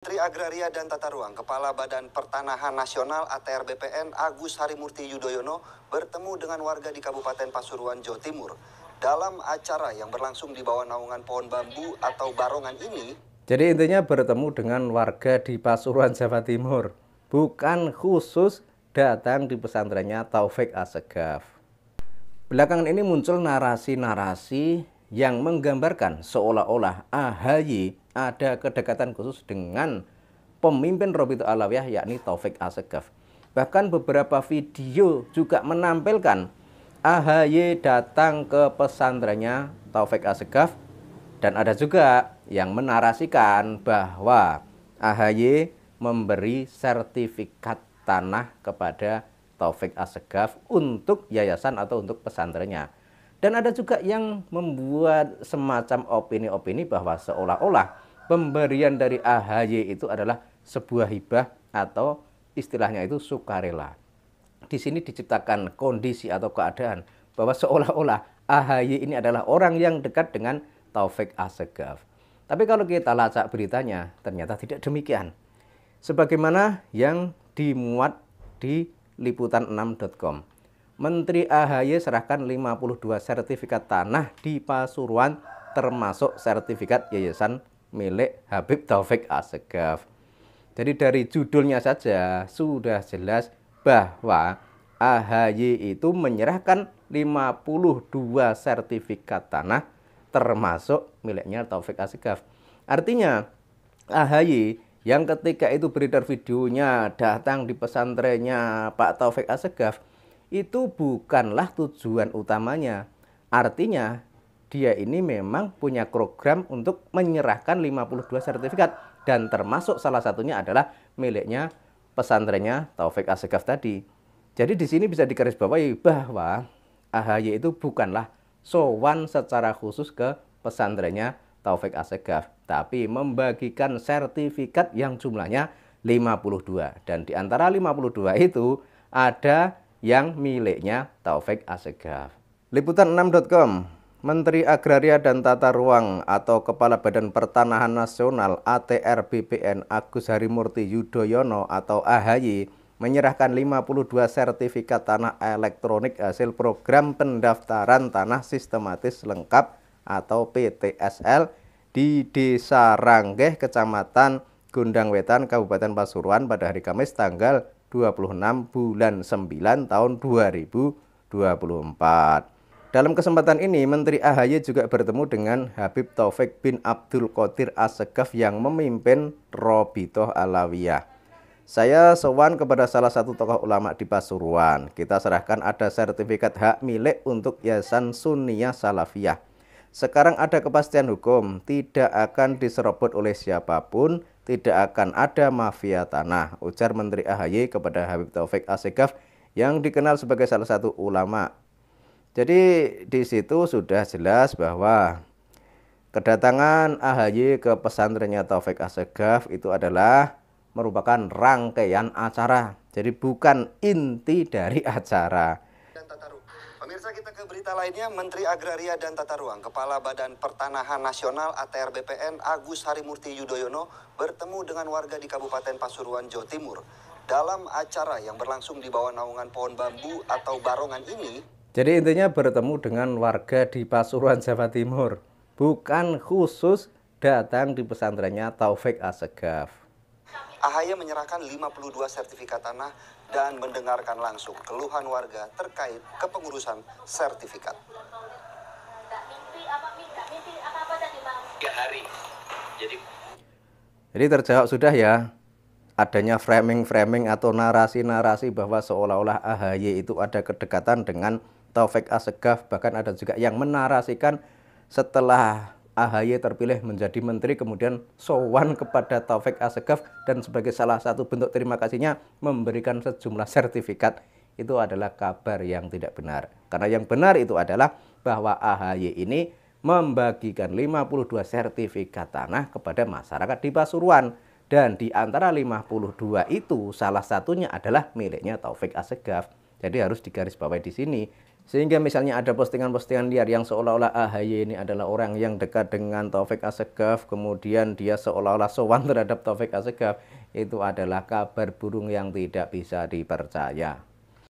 Menteri Agraria dan Tata Ruang, Kepala Badan Pertanahan Nasional (ATR) BPN Agus Harimurti Yudhoyono bertemu dengan warga di Kabupaten Pasuruan, Jawa Timur. Dalam acara yang berlangsung di bawah naungan pohon bambu atau barongan ini, jadi intinya bertemu dengan warga di Pasuruan, Jawa Timur, bukan khusus datang di pesantrennya Taufik Assegaf. Belakangan ini muncul narasi-narasi yang menggambarkan seolah-olah AHY ada kedekatan khusus dengan pemimpin Robitul Alawiyah, yakni Taufik Assegaf. Bahkan beberapa video juga menampilkan AHY datang ke pesantrennya Taufik Assegaf, dan ada juga yang menarasikan bahwa AHY memberi sertifikat tanah kepada Taufik Assegaf untuk yayasan atau untuk pesantrennya. Dan ada juga yang membuat semacam opini-opini bahwa seolah-olah pemberian dari AHY itu adalah sebuah hibah atau istilahnya itu sukarela. Di sini diciptakan kondisi atau keadaan bahwa seolah-olah AHY ini adalah orang yang dekat dengan Taufik Assegaf. Tapi kalau kita lacak beritanya, ternyata tidak demikian. Sebagaimana yang dimuat di liputan6.com. Menteri AHY serahkan 52 sertifikat tanah di Pasuruan, termasuk sertifikat yayasan milik Habib Taufik Assegaf. Jadi dari judulnya saja sudah jelas bahwa AHY itu menyerahkan 52 sertifikat tanah termasuk miliknya Taufik Assegaf. Artinya AHY yang ketika itu beredar videonya datang di pesantrennya Pak Taufik Assegaf, itu bukanlah tujuan utamanya. Artinya dia ini memang punya program untuk menyerahkan 52 sertifikat, dan termasuk salah satunya adalah miliknya pesantrennya Taufik Assegaf tadi. Jadi di sini bisa digarisbawahi bahwa AHY itu bukanlah sowan secara khusus ke pesantrennya Taufik Assegaf, tapi membagikan sertifikat yang jumlahnya 52. Dan di antara 52 itu ada yang miliknya Taufik Assegaf. Liputan6.com. Menteri Agraria dan Tata Ruang atau Kepala Badan Pertanahan Nasional (ATR) BPN Agus Harimurti Yudhoyono atau AHY menyerahkan 52 sertifikat tanah elektronik hasil program pendaftaran tanah sistematis lengkap atau PTSL di Desa Ranggeh, Kecamatan Gondang Wetan, Kabupaten Pasuruan pada hari Kamis tanggal 26 bulan 9 tahun 2024. Dalam kesempatan ini, Menteri AHY juga bertemu dengan Habib Taufik bin Abdul Qadir Assegaf yang memimpin Robitoh Alawiyah. Saya sowan kepada salah satu tokoh ulama di Pasuruan. Kita serahkan ada sertifikat hak milik untuk Yayasan Sunniyah Salafiyah. Sekarang ada kepastian hukum, tidak akan diserobot oleh siapapun, tidak akan ada mafia tanah, ujar Menteri AHY kepada Habib Taufik Assegaf yang dikenal sebagai salah satu ulama. Jadi di situ sudah jelas bahwa kedatangan AHY ke pesantrennya Taufik Assegaf itu adalah merupakan rangkaian acara. Jadi bukan inti dari acara. Pemirsa, kita ke berita lainnya. Menteri Agraria dan Tata Ruang, Kepala Badan Pertanahan Nasional (ATR) BPN Agus Harimurti Yudhoyono bertemu dengan warga di Kabupaten Pasuruan, Jawa Timur. Dalam acara yang berlangsung di bawah naungan pohon bambu atau barongan ini, jadi intinya bertemu dengan warga di Pasuruan, Jawa Timur, bukan khusus datang di pesantrennya Taufik Assegaf. AHY menyerahkan 52 sertifikat tanah dan mendengarkan langsung keluhan warga terkait kepengurusan sertifikat. 3 hari. Jadi terjawab sudah ya, adanya framing-framing atau narasi-narasi bahwa seolah-olah AHY itu ada kedekatan dengan Taufik Assegaf. Bahkan ada juga yang menarasikan setelah AHY terpilih menjadi menteri kemudian sowan kepada Taufik Assegaf dan sebagai salah satu bentuk terima kasihnya memberikan sejumlah sertifikat. Itu adalah kabar yang tidak benar. Karena yang benar itu adalah bahwa AHY ini membagikan 52 sertifikat tanah kepada masyarakat di Pasuruan. Dan di antara 52 itu salah satunya adalah miliknya Taufik Assegaf. Jadi harus digarisbawahi di sini Sehingga misalnya ada postingan-postingan liar yang seolah-olah AHY ini adalah orang yang dekat dengan Taufik Assegaf, kemudian dia seolah-olah sowan terhadap Taufik Assegaf, itu adalah kabar burung yang tidak bisa dipercaya.